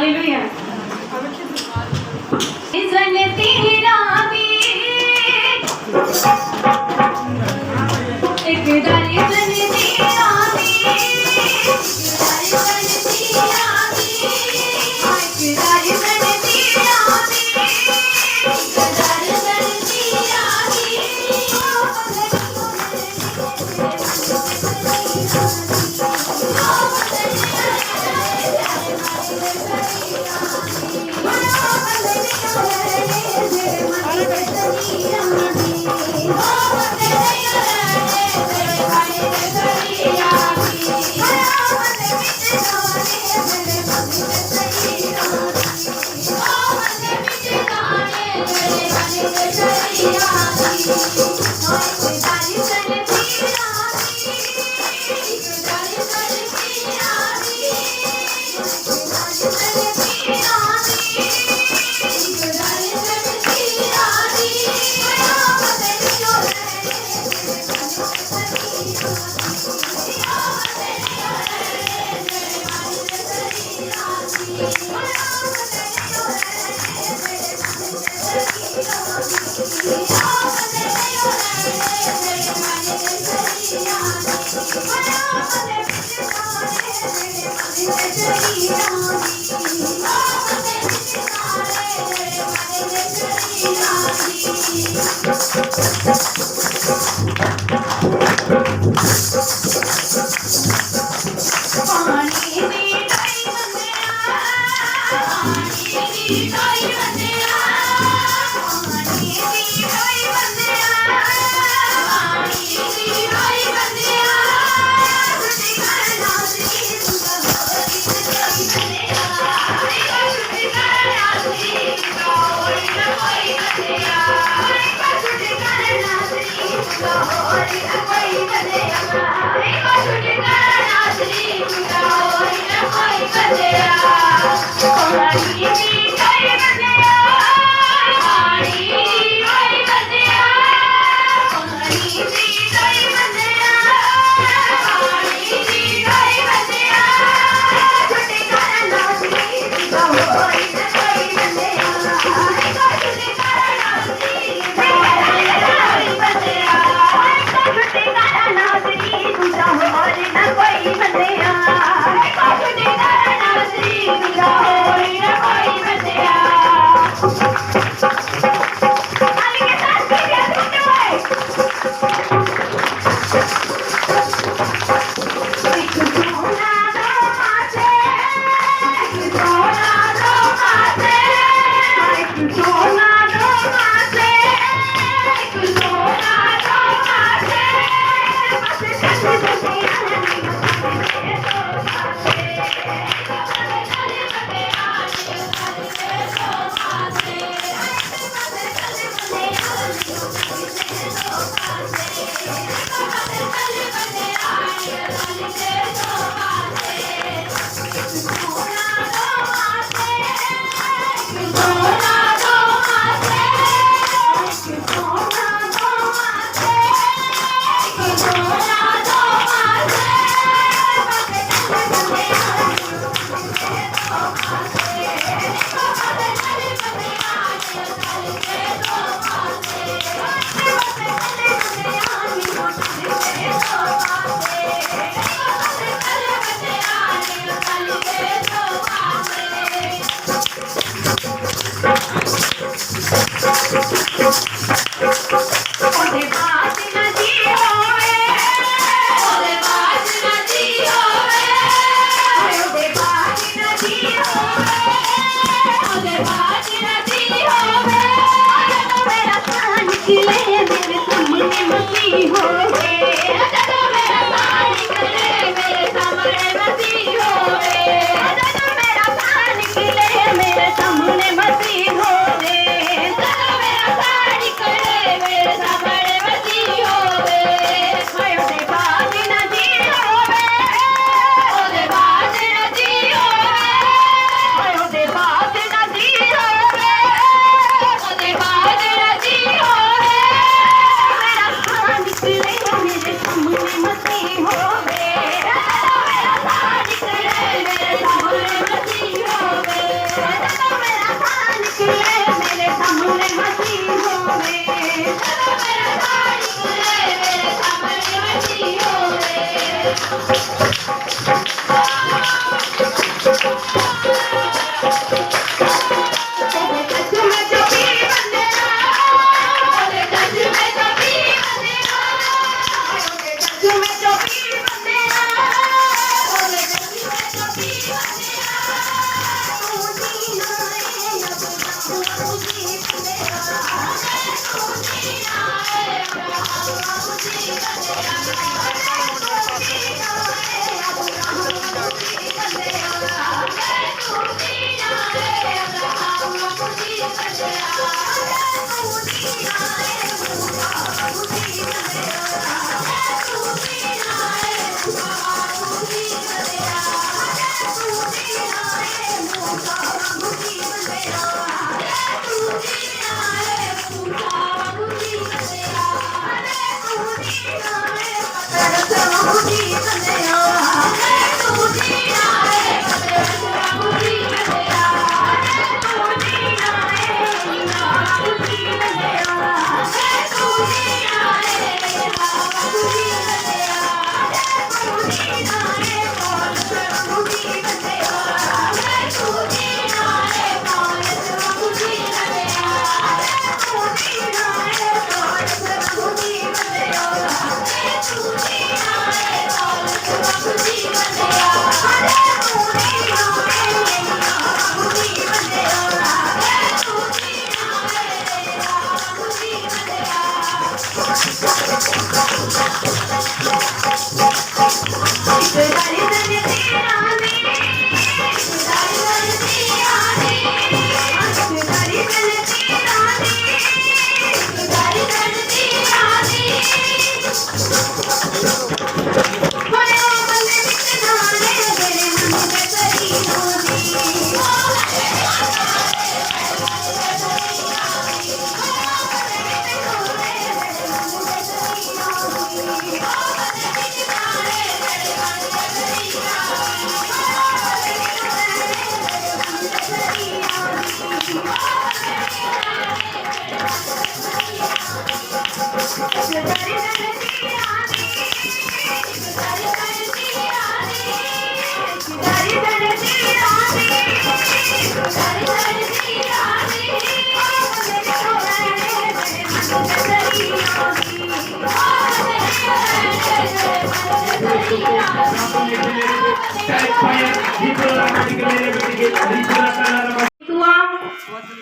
Hallelujah जन तेरा भी एक दर्शन तेरा भी दर्शन तेरा भी एक दर्शन तेरा भी दर्शन तेरा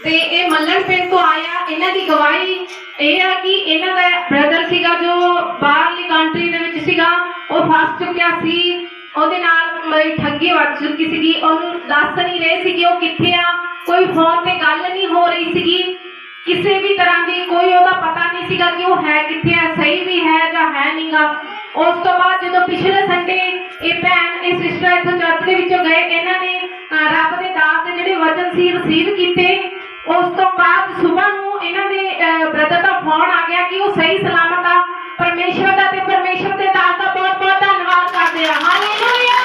ਤੇ ਇਹ ਮੱਲਣ ਪਿੰਡ ਤੋਂ ਆਇਆ। ਇਹਨਾਂ ਦੀ ਗਵਾਹੀ ਇਹ ਆ ਕਿ ਇਹਨਾਂ ਦਾ ਬ੍ਰਦਰ ਸੀਗਾ ਜੋ ਬਾਹਰਲੀ ਕੰਟਰੀ ਦੇ ਵਿੱਚ ਸੀਗਾ, ਉਹ ਫਸ ਚੁੱਕਿਆ ਸੀ, ਉਹਦੇ ਨਾਲ ਮੇਰੀ ਠੱਗੀ ਵੱਜ ਚੁੱਕੀ ਸੀਗੀ, ਉਹਨੂੰ ਦੱਸ ਨਹੀਂ ਰਹੇ ਸੀਗੇ ਉਹ ਕਿੱਥੇ ਆ, ਕੋਈ ਫੋਨ ਤੇ ਗੱਲ ਨਹੀਂ ਹੋ ਰਹੀ ਸੀਗੀ, ਕਿਸੇ ਵੀ ਤਰ੍ਹਾਂ ਦੀ ਕੋਈ ਉਹਦਾ ਪਤਾ ਨਹੀਂ ਸੀਗਾ ਕਿ ਉਹ ਹੈ ਕਿੱਥੇ ਹੈ, ਸਹੀ ਵੀ ਹੈ ਜਾਂ ਹੈ ਨਹੀਂਗਾ। ਉਸ ਤੋਂ ਬਾਅਦ ਜਦੋਂ ਪਿਛਲੇ ਸੰਡੇ ਇਹ ਭੈਣ ਇਹ ਸਿਸਟਰ ਇੱਥੋਂ ਚਰਚ ਦੇ ਵਿੱਚੋਂ ਗਏ, ਇਹਨਾਂ ਨੇ ਰੱਬ ਦੇ ਦਾਸ ਦੇ ਜਿਹੜੇ ਵਚਨ ਸੀ ਰਿਸੀਵ ਕੀਤੇ। ਉਸ ਤੋਂ ਬਾਅਦ ਸਵੇਰ ਨੂੰ ਇਹਨਾਂ ਦੇ ਬ੍ਰਦਰ ਦਾ ਫੋਨ ਆ ਗਿਆ ਕਿ ਉਹ ਸਹੀ ਸਲਾਮਤ ਆ। ਪਰਮੇਸ਼ਵਰ ਦਾ ਤੇ ਪਰਮੇਸ਼ਵਰ ਦੇ ਦਾਸ ਦਾ ਬਹੁਤ ਬਹੁਤ ਧੰਨਵਾਦ ਕਰਦੇ ਆ। ਹਾਲੇਲੂਇਆ।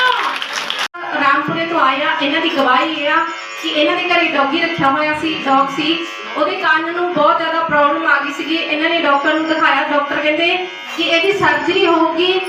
ਰਾਮਪੁਰੇ ਤੋਂ ਆਇਆ। ਇਹਨਾਂ ਦੀ ਗਵਾਹੀ ਇਹ ਆ ਕਿ ਇਹਨਾਂ ਦੇ ਘਰੇ ਡੌਗੀ ਰੱਖਿਆ ਹੋਇਆ ਸੀ, ਡੌਗ ਸੀ, ਉਹਦੇ ਕੰਨ ਨੂੰ ਬਹੁਤ ਜ਼ਿਆਦਾ ਪ੍ਰੋਬਲਮ ਆ ਗਈ ਸੀਗੀ। ਇਹਨਾਂ ਨੇ ਡਾਕਟਰ ਨੂੰ ਦਿਖਾਇਆ, ਡਾਕਟਰ ਕਹਿੰਦੇ ਕਿ ਇਹਦੀ ਸਰਜਰੀ ਹੋਊਗੀ,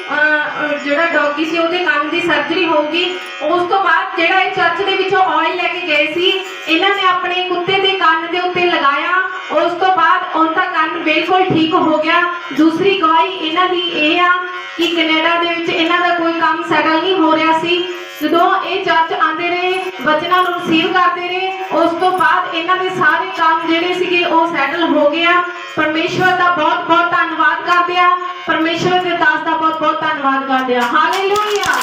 ਜਿਹੜਾ ਡੌਗੀ ਸੀ ਉਹਦੇ ਕੰਨ ਦੀ ਸਰਜਰੀ ਹੋਊਗੀ। ਉਸ ਤੋਂ ਬਾਅਦ ਜਿਹੜਾ ਇਹ ਚਰਚ ਦੇ ਵਿੱਚੋਂ ਆਇਲ ਲੈ ਕੇ ਗਏ ਸੀ, ਇਹਨਾਂ ਨੇ ਆਪਣੇ ਕੁੱਤੇ ਦੇ ਕੰਨ ਦੇ ਉੱਤੇ ਲਗਾਇਆ। ਉਸ ਤੋਂ ਬਾਅਦ ਉਹਦਾ ਕੰਨ ਬਿਲਕੁਲ ਠੀਕ ਹੋ ਗਿਆ। ਦੂਸਰੀ ਗਵਾਹੀ ਇਹਨਾਂ ਦੀ ਇਹ ਆ ਕਿ ਕੈਨੇਡਾ ਦੇ ਵਿੱਚ ਇਹਨਾਂ ਦਾ ਕੋਈ ਕੰਮ ਸੈਟਲ ਨਹੀਂ ਹੋ ਰਿਹਾ ਸੀ। ਜਦੋਂ ਇਹ ਚਰਚ ਆਉਂਦੇ ਰਹੇ, ਵਚਨਾਂ ਨੂੰ ਰਿਸੀਵ ਕਰਦੇ ਰਹੇ, ਉਸ ਤੋਂ ਬਾਅਦ ਇਹਨਾਂ ਦੇ ਸਾਰੇ ਕੰਮ ਜਿਹੜੇ ਸੀਗੇ ਉਹ ਸੈਟਲ ਹੋ ਗਿਆ। ਪਰਮੇਸ਼ਵਰ ਦਾ ਬਹੁਤ ਬਹੁਤ ਧੰਨਵਾਦ ਕਰਦੇ ਆ। ਪਰਮੇਸ਼ਵਰ ਦੇ ਦਾਸ ਦਾ ਬਹੁਤ ਬਹੁਤ ਧੰਨਵਾਦ ਕਰਦੇ ਆ। ਹਾਲੇਲੂਇਆ।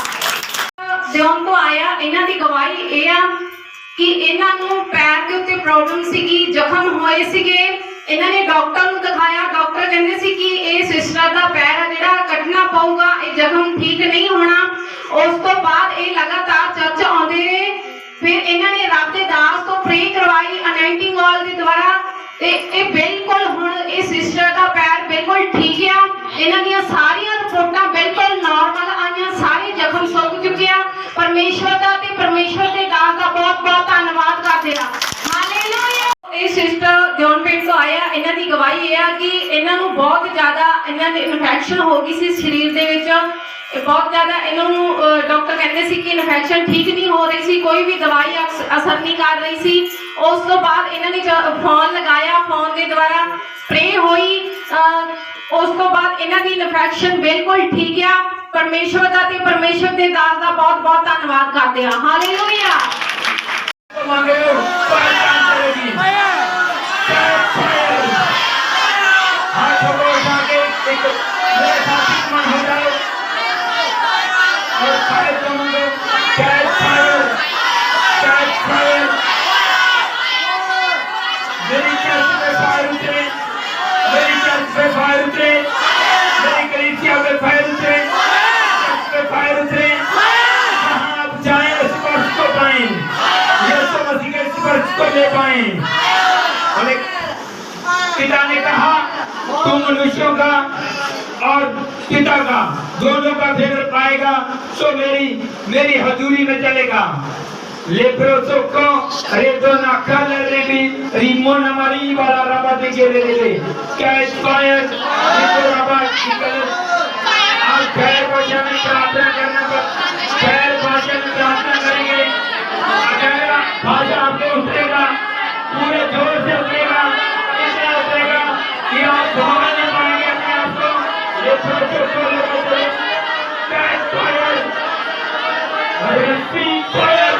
ਦਿਓਨ ਤੋਂ ਆਇਆ। ਇਹਨਾਂ ਦੀ ਗਵਾਹੀ ਇਹ ਆ ਕਿ ਇਹਨਾਂ ਨੂੰ ਪੈਰ ਦੇ ਉੱਤੇ ਪ੍ਰੋਬਲਮ ਸੀਗੀ, ਜ਼ਖਮ ਹੋਏ ਸੀਗੇ। ਇਹਨਾਂ ਨੇ ਡਾਕਟਰ ਨੂੰ ਦਿਖਾਇਆ, ਡਾਕਟਰ ਕਹਿੰਦੇ ਸੀ ਕਿ ਇਹ ਸਿਸਟਰ ਦਾ ਪੈਰ ਆ ਜਿਹੜਾ ਕੱਟਣਾ ਪਊਗਾ, ਇਹ ਜ਼ਖਮ ਠੀਕ ਨਹੀਂ ਹੋਣਾ। ਉਸ ਤੋਂ ਬਾਅਦ ਇਹ ਲਗਾਤਾਰ ਚਰਚ ਆਉਂਦੇ ਰਹੇ। ਫਿਰ ਇਹਨਾਂ ਨੇ ਰੱਬ ਦੇ ਦਾਸ ਤੋਂ ਪ੍ਰੇ ਕਰਵਾਈ ਅਨੈਂਟਿੰਗ ਆਇਲ ਦੇ ਦੁਆਰਾ, ਤੇ ਇਹ ਬਿਲਕੁਲ ਹੁਣ ਇਹ ਸਿਸਟਰ ਦਾ ਪੈਰ ਬਿਲਕੁਲ ਠੀਕ ਆ। ਇਹਨਾਂ ਦੀਆਂ ਸਾਰੀਆਂ ਰਿਪੋਰਟਾਂ ਬਿਲਕੁਲ ਨਾਰਮਲ ਆਈਆਂ, ਸਾਰੇ ਜ਼ਖਮ ਸੁੱਕ ਚੁੱਕੇ ਆ। ਪਰਮੇਸ਼ਵਰ ਦਾ ਤੇ ਪਰਮੇਸ਼ਵਰ ਦੇ ਦਾਸ ਦਾ ਬਹੁਤ ਬਹੁਤ ਧੰਨਵਾਦ ਕਰਦੇ ਆ। ਹਾਲੇਲੂਇਆ। ਇਹ ਸਿਸਟਰ ਮਲੋਨ ਪਿੰਡ ਤੋਂ ਆਇਆ ਇਹਨਾਂ ਦੀ ਗਵਾਹੀ ਇਹ ਆ ਕਿ ਇਹਨਾਂ ਨੂੰ ਬਹੁਤ ਜ਼ਿਆਦਾ ਇਹਨਾਂ ਦੇ ਇਨਫੈਕਸ਼ਨ ਹੋ ਗਈ ਸੀ ਸਰੀਰ ਦੇ ਵਿੱਚ ਬਹੁਤ ਜ਼ਿਆਦਾ ਇਹਨਾਂ ਨੂੰ ਡਾਕਟਰ ਕਹਿੰਦੇ ਸੀ ਕਿ ਇਨਫੈਕਸ਼ਨ ਠੀਕ ਨਹੀਂ ਹੋ ਰਹੀ ਸੀ ਕੋਈ ਵੀ ਦਵਾਈ ਅਸਰ ਨਹੀਂ ਕਰ ਰਹੀ ਸੀ ਉਸ ਤੋਂ ਬਾਅਦ ਇਹਨਾਂ ਨੇ ਫੋਨ ਲਗਾਇਆ ਫੋਨ ਦੇ ਦੁਆਰਾ ਸਪਰੇ ਹੋਈ ਉਸ ਤੋਂ ਬਾਅਦ ਇਹਨਾਂ ਦੀ ਇਨਫੈਕਸ਼ਨ ਬਿਲਕੁਲ ਠੀਕ ਆ ਪਰਮੇਸ਼ਵਰ ਦਾ ਤੇ ਪਰਮੇਸ਼ਵਰ ਦੇ ਦਾਸ ਦਾ ਬਹੁਤ ਬਹੁਤ ਧੰਨਵਾਦ ਕਰਦੇ ਹਾਂ ਹਾਲੇਲੂਇਆ पिता ने कहा तू मनुष्यों का और पिता का दोनों का फेवर पाएगा तो मेरी हजूरी में चलेगा लेप्रोसो को रेदोना कलर भी रिमोना मरी वाला रबा दे के ले कैश फायर इसको रबा निकल और खैर भाषा में प्रार्थना करना पर खैर भाषा में प्रार्थना करेंगे अगर भाषा आपको उठेगा पूरे जोर से उठेगा इतना उठेगा कि आप संभाल नहीं पाएंगे अपने आप को लेप्रोसो को लेकर कैश फायर रेस्पी फायर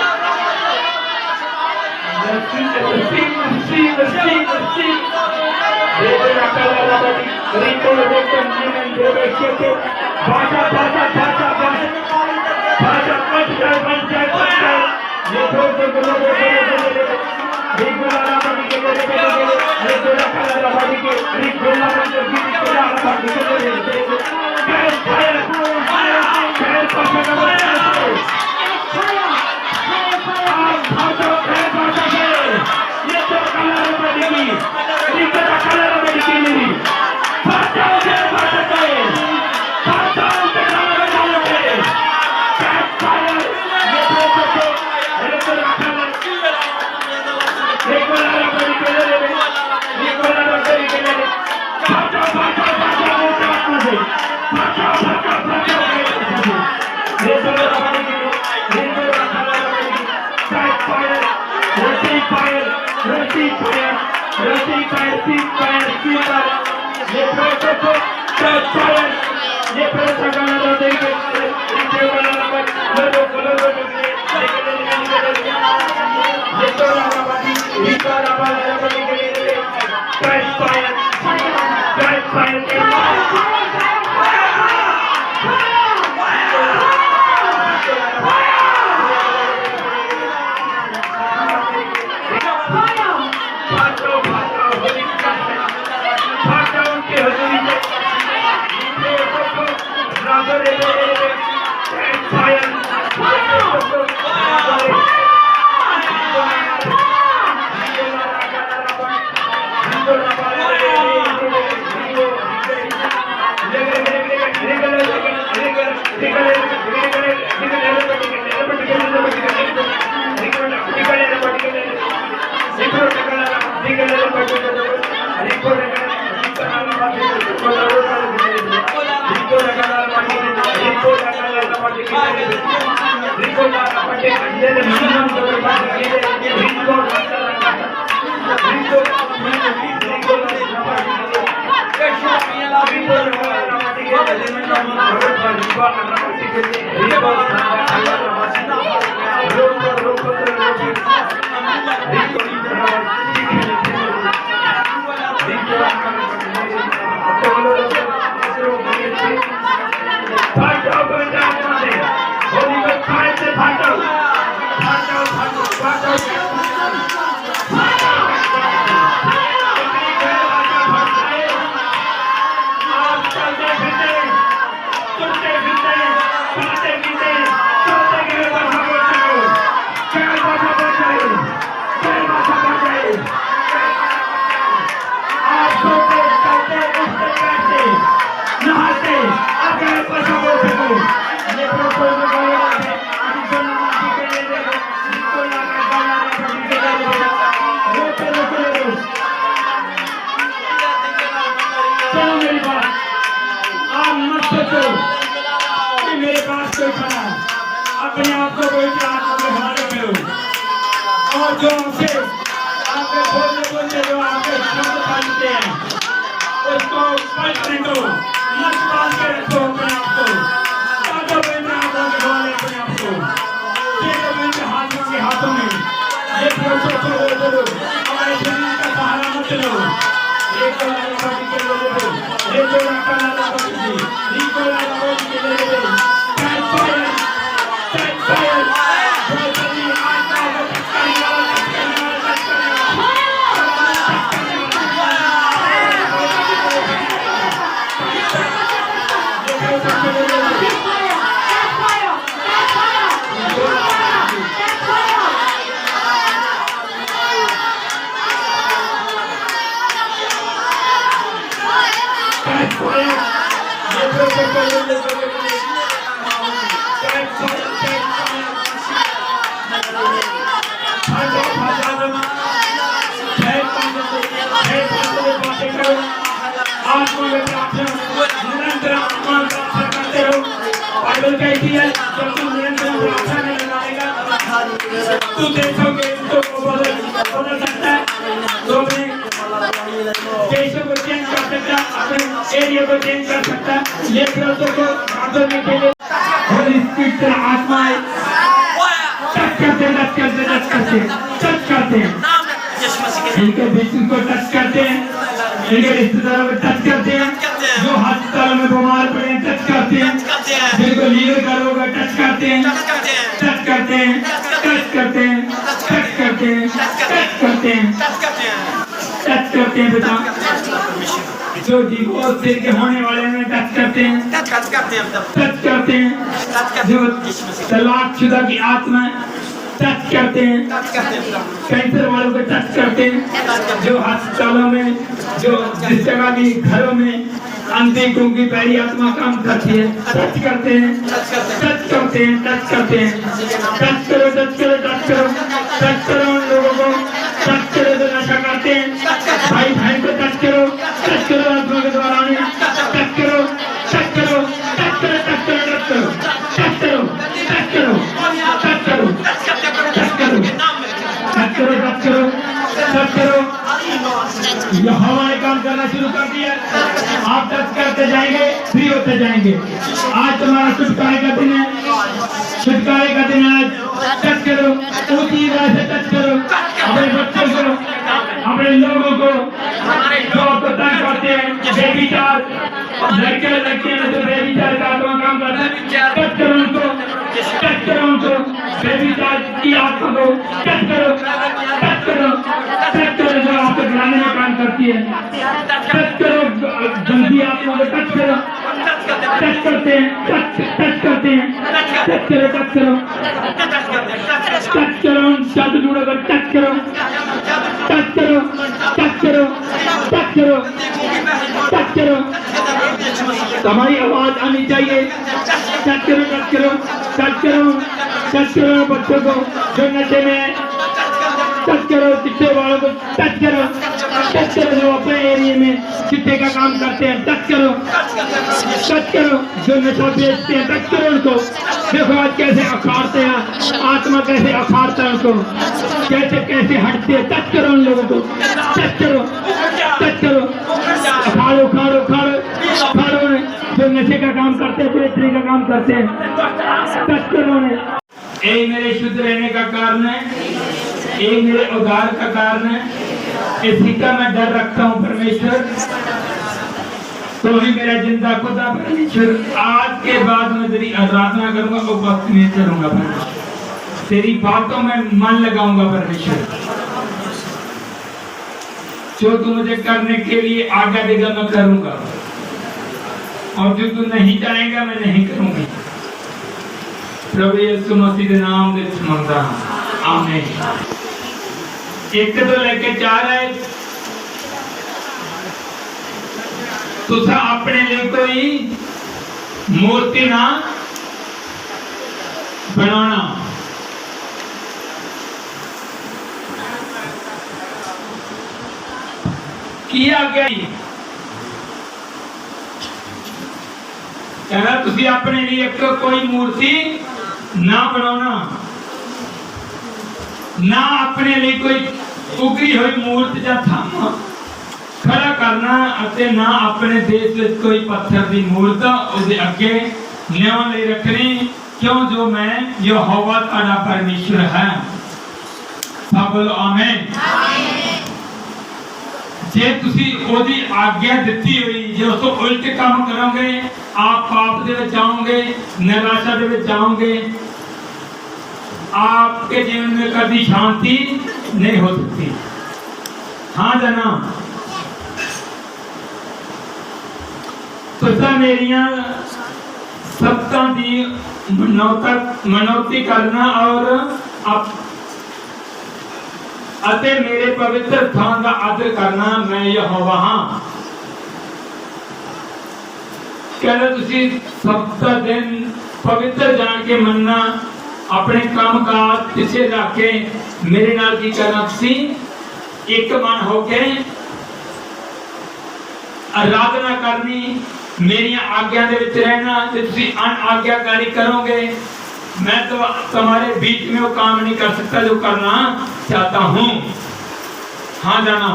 आप सोचो कि मेरे पास कोई खड़ा है, अपने आप को कोई आत्मा के हवाले करो और जो आपके बोलते जो आपके शब्द पालते हैं उसको पलटने दो, मत पाल के रखो अपने आप को, ताकि अपने आत्मा के हवाले अपने आप को, ये अपने हाथों में ये सोचो हमारे शरीर का सहारा मत लो, एक तो लगाबाजी के ले लो, एक तो लगाबाजी के ले लो, टाइम फायर तू देखोगे तो बदल सकता है, तो अपने देशों को चेंज कर सकता है, अपने एरिया को चेंज कर सकता है, ये प्रोसेस को बदलने के लिए होली स्पिरिट से आत्माएं टच करते हैं, इनके बीच को टच करते हैं, इनके रिश्तेदारों को टच करते हैं, जो अस्पतालों में बीमार पड़े हैं टच करते हैं, जिनको लीवर का रोग है टच करते हैं, टच करते हैं, टच करते हैं, टच करते हैं, टच करते हैं, टच करते हैं बेटा, जो डिवोर्स के होने वाले हैं टच करते हैं, टच करते हैं, जो तलाकशुदा की आत्मा टच करते हैं, कैंसर वालों को टच करते हैं, जो अस्पतालों में, जो जिस जगह भी घरों में अंधी गूंगी पैरी आत्मा काम करती है टच करते हैं, टच करते हैं, टच करते हैं, टच करो, टच करो, टच करो, टच करो उन लोगों को, टच करो जो नशा करते हैं, भाई बहन को टच करो आत्मा के द्वारा टच करो, टच करो, टच करो, टच करो, टच करो, टच करो, टच करो, टच करो, टच करो, टच करो, टच करो, टच करो, यहोवा ने काम करना शुरू कर दिया, आप टच करते जाएंगे, फ्री होते जाएंगे। आज तुम्हारा छुटकारे का दिन है, छुटकारे का दिन है, आज टच करो, ऊंची आवाज से टच करो, अपने बच्चों को, अपने लोगों को, जो आपको तंग करते हैं, बेविचार लड़के लड़कियां जो बेविचार का आत्मा काम करते हैं, टच करो उनको, टच करो उनको, बेविचार की आत्मा को टच करो, टच करो, टच करो, जो आपको गिराने में काम करती है, टच करो, गंदी आत्मा को टच करो, टच करते हैं, टच करते हैं, टच करो, टच करो, टच करो, जादू टूड़ा कर टच करो, टच करो, टच करो, टच करो, टच करो, हमारी आवाज आनी चाहिए, टच करो, टच करो, टच करो, टच करो बच्चों को जो नशे में, टच करो चिट्टे वालों को, टच करो जो अपने एरिया में चिट्टे का काम करते हैं, टच करो, जो नशा बेचते हैं, टच करो उनको, देखो आज कैसे अखाड़ते हैं, आत्मा कैसे अखाड़ता है उनको, कैसे हटते हैं, टच करो उन लोगों को, टच करो, अखाड़ो, जो नशे का काम करते हैं, बेचने का काम करते हैं, टच करो उन्हें। यही मेरे शुद्ध रहने का कारण है, यही मेरे उद्धार का कारण है, इसी का मैं डर रखता हूँ परमेश्वर, तो ही मेरा जिंदा खुदा परमेश्वर। आज के बाद मैं तेरी आराधना करूंगा, उपस्थित में चलूंगा परमेश्वर, तेरी बातों में मन लगाऊंगा परमेश्वर, जो तू मुझे करने के लिए आज्ञा देगा मैं करूंगा, और जो तू नहीं चाहेगा मैं नहीं करूंगी। प्रभु यीशु मसीह के नाम में मांगता हूं, आमीन। 1 तो लेके 4 है, तुसा अपने लिए कोई मूर्ति ना बनाना, किया गया कहना तुसी अपने लिए एक कोई मूर्ति ना बनाना, ना अपने लिए कोई उगरी हुई मूर्ति या थम खड़ा करना, अते ना अपने देश में कोई पत्थर की मूर्त उसके अगे न्याण ले रखनी, क्यों जो मैं यहोवा तुहाडा परमेश्वर है। सब बोलो आमीन। जे तुसी ओदी आज्ञा दिती हुई जे उस तो उल्ट काम करोगे, आप पाप दे विच जाओगे, निराशा दे विच जाओगे, आपके जीवन में कभी शांति नहीं हो सकती। हाँ जना, तुसा मेरिया सत्तां दी मनौती करना और अते मेरे पवित्र स्थान का आदर करना, मैं यहोवा हां। कहना तुसी सप्ताह दिन पवित्र जान के मनना, अपने काम काज पिछे रख के मेरे नाल की करना, तुसी एक मन होके आराधना करनी, मेरी आज्ञा दे विच रहना। जे तुसी अनआज्ञाकारी करोगे, मैं तो तुम्हारे बीच में वो काम नहीं कर सकता जो करना चाहता हूं। हाँ जाना,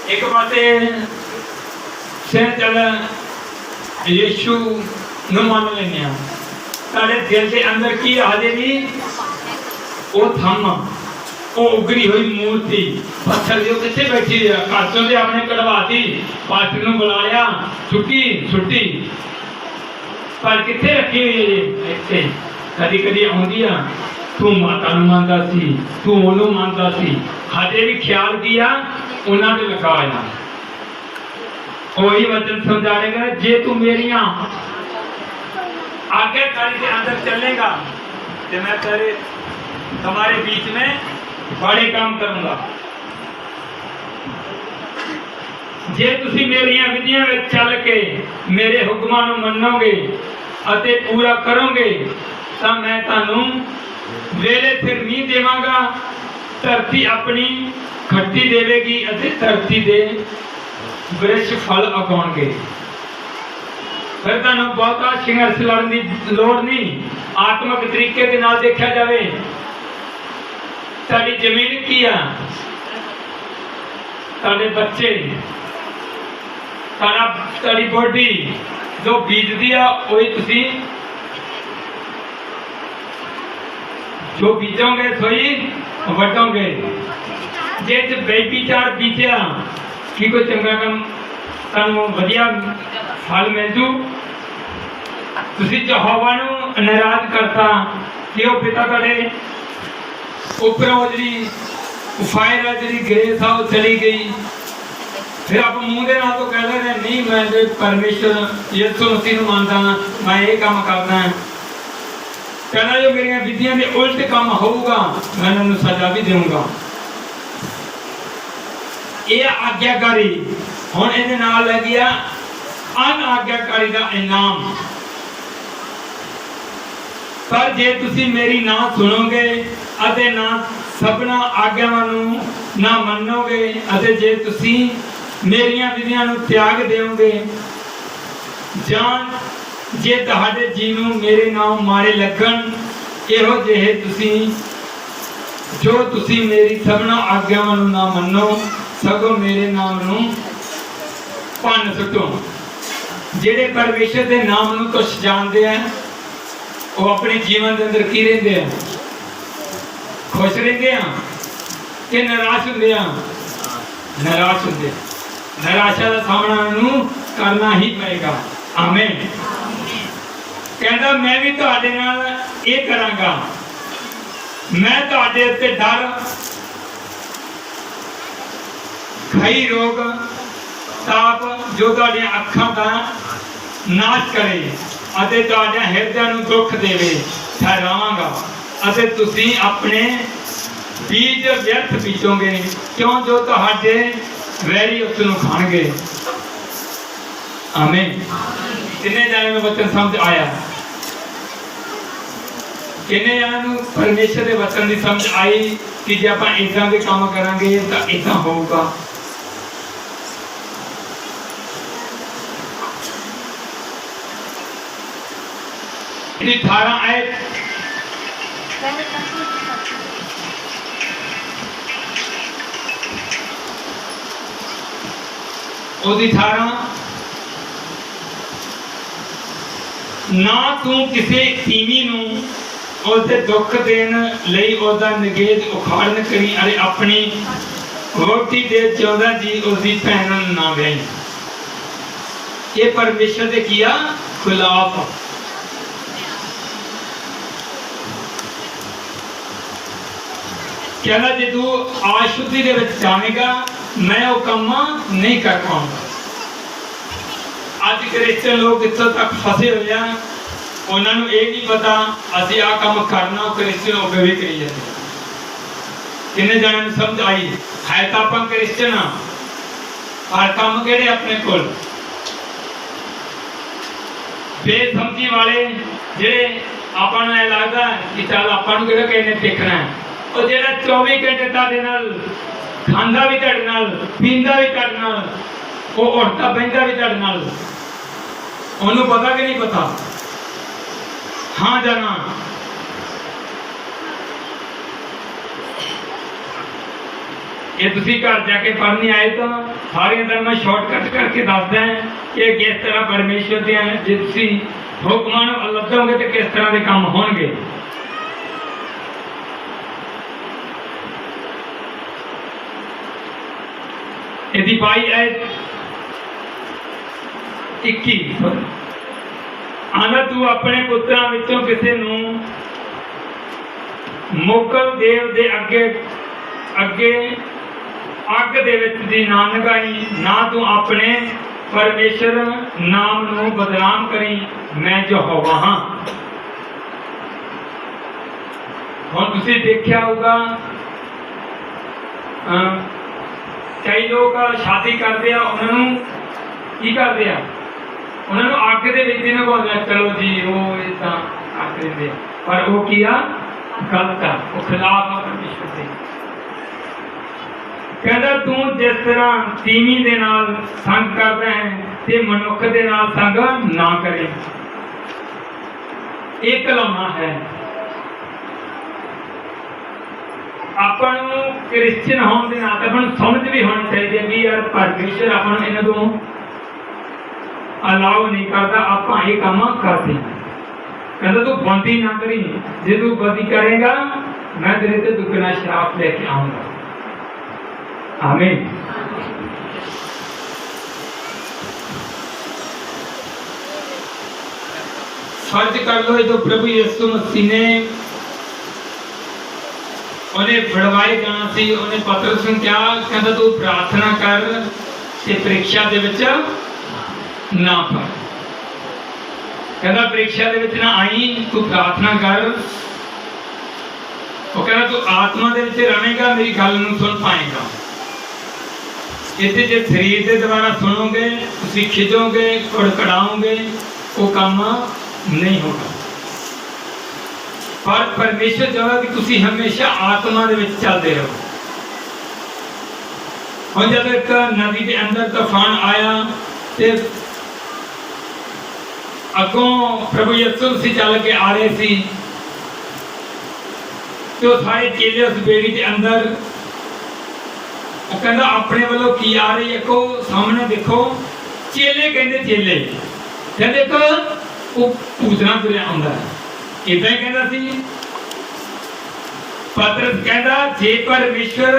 एक बाते से चल यीशु नु मान लेने, तारे दिल के अंदर की हाजे भी वो थम वो उगरी हुई मूर्ति पत्थर जो किथे बैठी है, काचों से आपने कढ़वाती, पास्टर नु बुलाया, छुट्टी पर किथे रखी हुई है इत्थे। कदी कदी आउंदी आ, तू माता नु मानदा सी, तू ओनू मानदा सी, हजे भी ख्याल किया उन्हां ने लगाया। वही वचन समझाएगा, जे तू मेरियां आज्ञाकारी के अंदर चलेगा तो मैं तेरे तुम्हारे बीच में बड़े काम करूंगा। जे तुसी मेरियां विधियां में चल के मेरे हुक्मां नूं मनोगे अते पूरा करोगे, तो मैं तुहानू वेले सिर मींह देवांगा, धरती अपनी खट्टी देवेगी अते धरती दे वृक्ष फल उगाउणगे। फिर तुहानू बहुता संघर्ष लड़न की लोड़ नहीं, आत्मक तरीके के नाल देखा जाए। तुहाडी जमीन की आ, तुहाडे बच्चे, तुहाडी बॉडी जो बीजदी आ, वही तुसी जो बीजोगे सोई वटोगे। जे बेविचार बीजा कि कोई चंगा काम तुहानू वधिया फल मिल जू। तुसी यहोवा नू नाराज करता कि वो पिता तुहाडे उपरों जी फायर जी ग्रेस आ चली गई, फिर आप मुंह के नाल तो कह रहे नहीं मैं तो परमेश्वर यीशु मसीह नू मानदा, मैं ये काम करना है। कहना जो मेरी विधियां के उल्ट काम होगा, मैं उन्हें सजा भी दूंगा। ये आज्ञाकारी हुण इहदे नाल लग गया अनआज्ञाकारी का इनाम। पर जे तुसी मेरी ना सुनोगे अते ना सबना आज्ञावां नूं ना मनोगे, अते जे तुसी मेरियां विधियां नूं त्याग देओगे, जान जे तुहाडे जी नूं मेरे नाम मारे लगन, इहो जिहे तुसी जो तुसी मेरी सबना आज्ञावां नूं ना मनो, सगों मेरे नाम नूं भन्न सुटो। जेड़े परमेश्वर के नाम नूं तुछ जानते हैं, वो अपने जीवन के अंदर की रहते हैं, खुश रहते हैं कि निराश होंगे? निराश होंगे। निराशा का सामना नूं करना ही पड़ेगा। आमीन। कहता मैं भी तुहाडे नाल ये करांगा, मैं तुहाडे उत्ते डर, खई रोग, ताप जो तुहाडीआं अखां दा नाश करे अते तुहाडे हिरदे नूं दुख देवे ठहरावांगा, अते तुसीं अपने बीज व्यर्थ बीजोगे, क्यों जो तुहाडे वैरी उस नूं खाणगे। आमीन। किन्ने जाने में वचन समझ आया? किन्ने जाने नूं परमेश्वर के वचन की समझ आई कि जे आपां इदां दे काम करांगे तां इदां होऊगा। ਇਹਦੀ 18 ਆਇਤ ਉਹਦੀ 18 ਨਾ ਤੂੰ ਕਿਸੇ ਤੀਵੀਂ ਨੂੰ ਉਸਦੇ ਦੁੱਖ ਦੇਣ ਲਈ ਉਹਦਾ ਨਿਗੇਧ ਉਖਾੜਨ ਕਰੀ ਅਰੇ ਆਪਣੀ ਰੋਟੀ ਦੇ 14 ਜੀ ਉਸਦੀ ਭੈਣ ਨੂੰ ਨਾ ਵਿਆਹੀ। ਇਹ ਪਰਮੇਸ਼ਰ ਦੇ ਕੀਆ ਖਿਲਾਫ कहना जे तू आशुद्धि दे विच जावेगा मैं वो काम नहीं कर पाऊंगा। अज क्रिश्चियन लोग इत्थों तक फसे हुए हैं, उन्होंने ये नहीं पता असीं आ काम करना, वो क्रिश्चियन हो भी करी जाते। किन्ने जाने नूं समझ आई है तो आपां क्रिश्चियन हाँ, पर काम किहड़े अपने कोल बेसमझी वाले जिहड़े आपां नूं ऐ लगदा कि चल आपां नूं किहड़ा किहने देखना है। और जेड़ा 24 घंटे तुहाडे नाल खांदा भी तुहाडे नाल, पींदा भी तुहाडे नाल, वो उठदा बहिंदा भी तुहाडे नाल, उहनूं पता कि नहीं पता? हाँ जाना ये तुसीं घर जाके पढ़ने आए तो सारे दिन मैं शॉर्टकट करके दसदा कि किस तरह परमेश्वर दे जे तुसीं हुक्मां नूं लद्दोगे तो किस तरह के काम होणगे। यदि पाई आयत 21 आना तू अपने पुत्रां विचों किसे नूं मुगल देव दे अगे अगे अग दे विच दी ना लगाई, ना तू अपने परमेश्वर नाम नूं बदनाम करी, मैं यहोवा हां। हुण तुसीं देखिया होगा कई लोग शादी करते हैं, उन्होंने की करते हैं, उन्होंने अग के विच नहीं बोलते चलो जी वो इदा कर देंगे, पर वो किया गलत है, वो खिलाफ है परमेश्वर से। कहता तू जिस तरह तीवी दे नाल संग करता है ते मनुख दे नाल संग ना करे। एक कलामा है अपन क्रिश्चियन होने के नाते अपन समझ भी होनी चाहिए कि यार परमेश्वर अपन इन्हां तों अलाउ नहीं करता, आप ये काम करते हैं। कहता तू बंदी ना करी, जे तू बंदी करेगा मैं तेरे से दुगना श्राप लेके आऊंगा। आमीन। फर्ज कर लो जो प्रभु यीशु मसीह ने उन्हें फड़वाए जाना सी, उन्हें पतरस नूं क्या कहता तू प्रार्थना कर ते परीक्षा दे विच ना पड़। कहता परीक्षा दे विच ना आई, तू प्रार्थना कर। वो कहता तू आत्मा दे विच रहेगा, मेरी गल नूं सुन पाएगा। इत्थे जे शरीर दे द्वारा सुनोगे, तुसीं खिजोगे, कड़कड़ाओगे, वो काम नहीं होगा। पर परमेश्वर चाहता कि तुसी हमेशा आत्मा दे विच चलदे रहो। और जब एक नदी के अंदर तूफान आया ते अगों प्रभु यीशु मसीह चल के आ रहे सी, तो सारे चेले उस बेड़ी के अंदर वो कहता अपने वालों की आ रही है को सामने देखो। चेले कहते चेले देखो वो पूजना तुरया आंदा है, इदा ही कहता सी। पतरस कहता जे परमेश्वर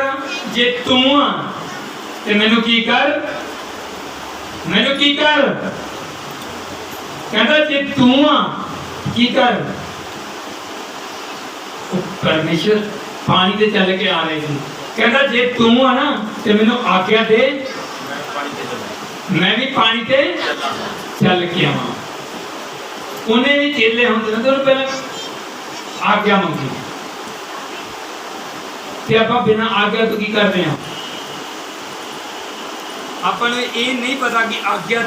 जे तू आ ते मैनू की कर, मैनू की कर। कहता जे तू आ की कर। परमेश्वर पानी ते चल के आ रहे थे। कहता जे तू आ ना ते मैनू आज्ञा दे, मैं भी पानी ते चल के आवां। उन्हें भी चेले होंगे ना, तो पहले आज्ञा मंगी ते आप बिना आज्ञा तो की कर रहे हैं। अपन ये नहीं पता कि आज्ञा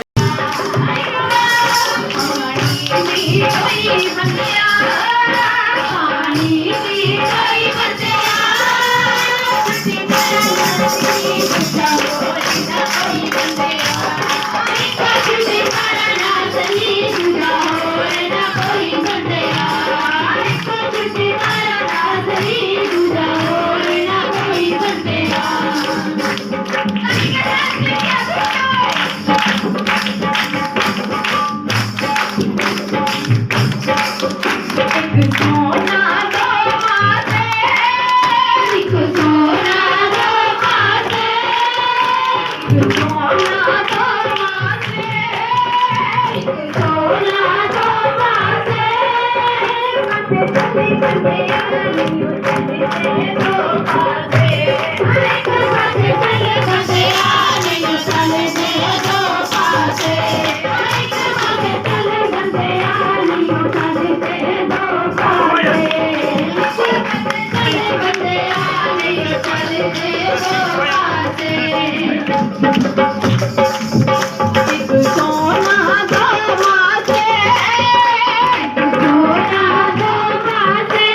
कोई एक सोना दो माथे, एक सोना दो माथे, एक सोना दो माथे, एक सोना दो माथे, माथे चले चले आनियो चले दो माथे, एक माथे चले चले आनियो चले दो माथे, एक माथे चले चले आनियो चले दो माथे, चले चले आनियो चले दो माथे। एक सोना दो माथे, एक सोना दो माथे,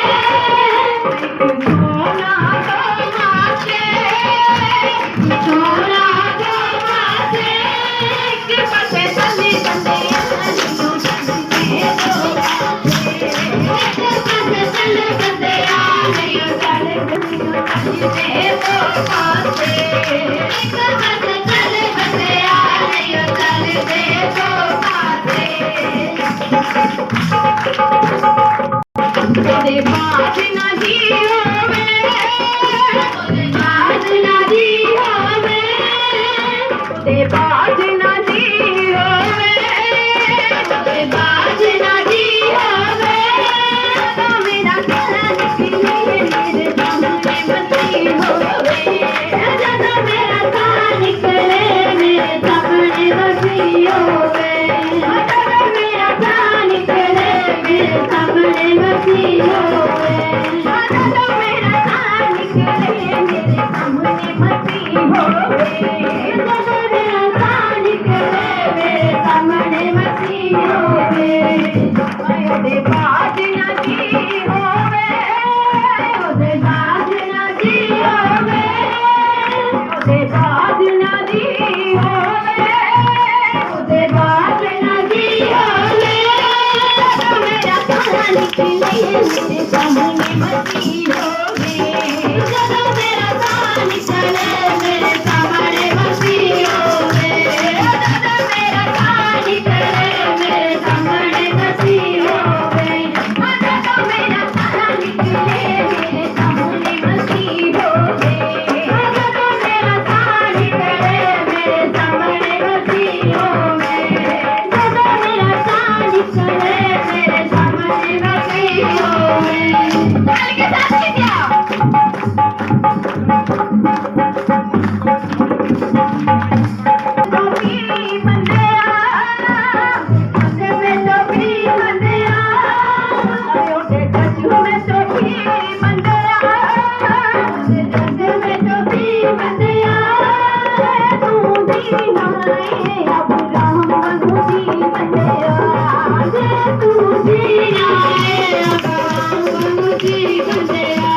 एक सोना दो माथे, एक सोना दो माथे, एक माथे चले चले आनियो चले दो माथे, एक माथे चले चले आनियो चले दो माथे, एक माथे चले चले आनियो चले दो माथे। ओदे बाज नहीं होवे, ओदे बाज नहीं होवे, ओदे बाज नहीं होवे, ओदे बाज नहीं होवे, तो मेरा गला निकले मेरे सामने बसी होवे, जब मेरा गला निकले मेरे सामने बसी होवे, जब मेरा गला निकले मेरे सामने बसी होवे, जब मेरा गला निकले मेरे सामने बसी होवे, जब मेरा गला निकले मेरे सामने बसी होवे। ओदे बाज नहीं होवे, ओदे बाज नहीं होवे, ओदे बाज नहीं होवे, ओदे बाज नहीं होवे, तो मेरा गला निकले मेरे सामने बसी होवे, जब मेरा गला निकले मेरे सामने बसी होवे, जब मेरा गला निकले मेरे सामने बसी होवे, जब मेरा गला निकले मेरे सामने बसी होवे, जब मेरा गला निकले मेरे सामने बसी होवे, जब मेरा गला निकले मेरे सामने बसी होवे। ताली के साथ कीजिए। टोपी बंदिया, ओदे में टोपी बंदिया, ओदे जज में टोपी बंदिया, ओदे जज में टोपी बंदिया, तू दीना है अब राम बनूसी बंदिया, तू दीना है अब राम बनूसी बंदिया,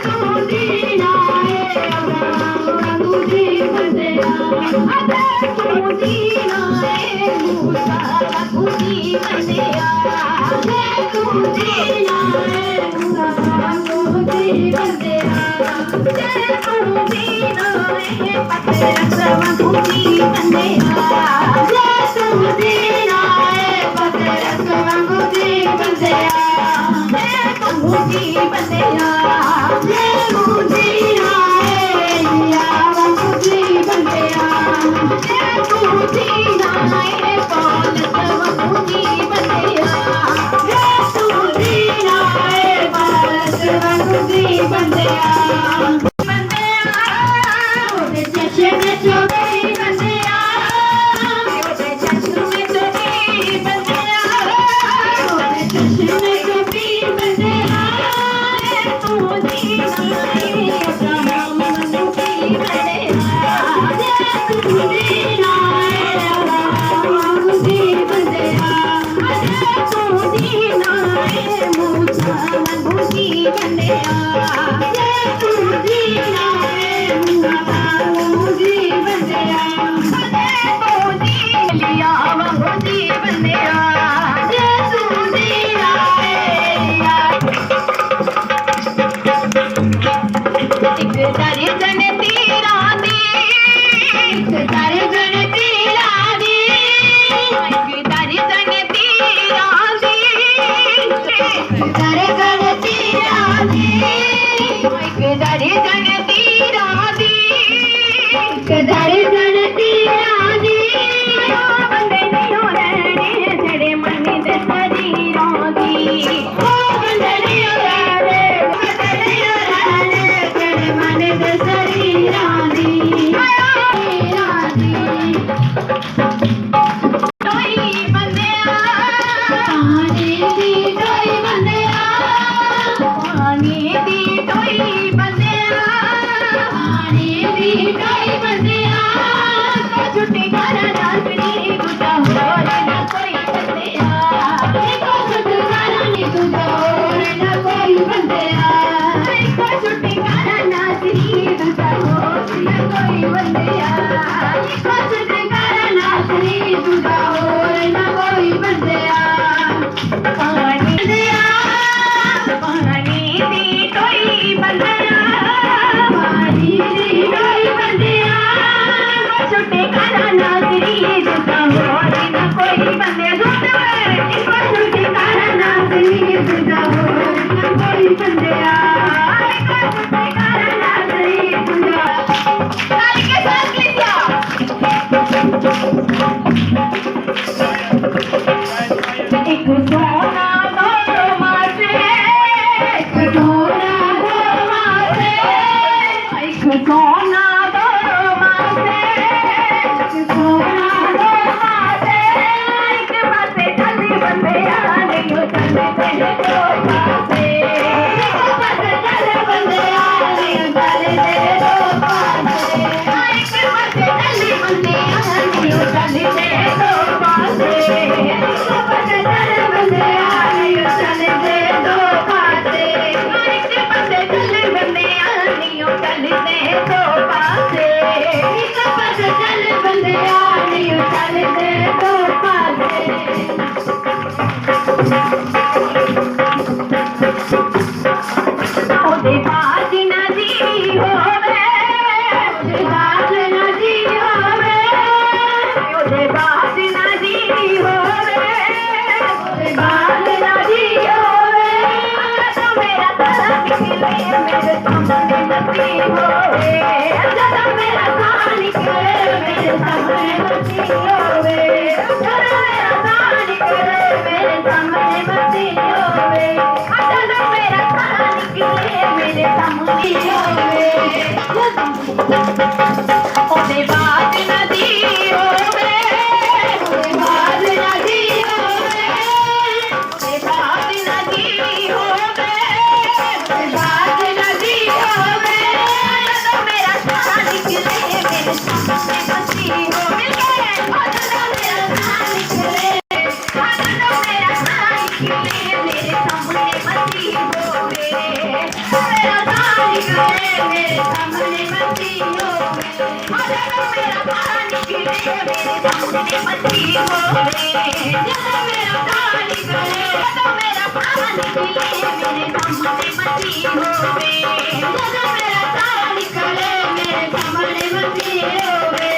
तू दीना है अब राम बनूसी बंदिया, तू दीना है मूसा बनूसी बंदिया, तू दीना है मूसा बनूसी बंदिया, तू दीना है पतरस बनूसी बंदिया, तू दीना है पतरस बनूसी बंदिया, तू दीना है या बनूसी बंदिया, तू दीना है पौलुस बनूसी बंदिया, तू दीना है पौलुस बनूसी बंदिया, ओदे जश में टोपी बंदिया, ओदे जश में टोपी बंदिया, ओदे जश में टोपी बंदिया, तू एक सोना दो मासे, एक सोना दो मासे, एक सोना दो मासे, एक सोना दो मासे, एक पासे चली बंदे आने को चलते हैं दो पासे, एक पासे चले बंदे आने को चलते हैं दो पासे, एक पासे चली बंदे आने को चलते हैं दो पासे, एक पासे चले बंदे आने को चलते हैं दो पासे, एक पासे चले बंदे आने को चलते हैं दो पासे, एक पासे चले बंदे आने को चलते हैं दो पासे। ओदे बाज नदी होवे, ओदे बाज नदी होवे, ओदे बाज नदी होवे, ओदे बाज नदी होवे, तो मेरा तारा निकले मेरे सामने नदी होवे, जब मेरा तारा निकले मेरे सामने नदी होवे, जब मेरा तारा निकले मेरे सामने नदी होवे, जब मेरा तारा निकले मेरे सामने होवे, ओदे बाज नदी होवे, ओदे बाज नदी होवे, ओदे बाज नदी होवे, ओदे बाज नदी होवे, तो मेरा तारा निकले मेरे सामने नदी होवे, तो मेरा तारा निकले, तो मेरा तारा निकले मेरे सामने नदी होवे, मेरा तारा निकले मेरे सामने नदी होवे, मेरा तारा निकले मेरे सामने नदी होवे, जब मेरा तारा निकले, तो मेरा तारा निकले मेरे सामने नदी होवे, जब मेरा तारा निकले मेरे सामने नदी होवे।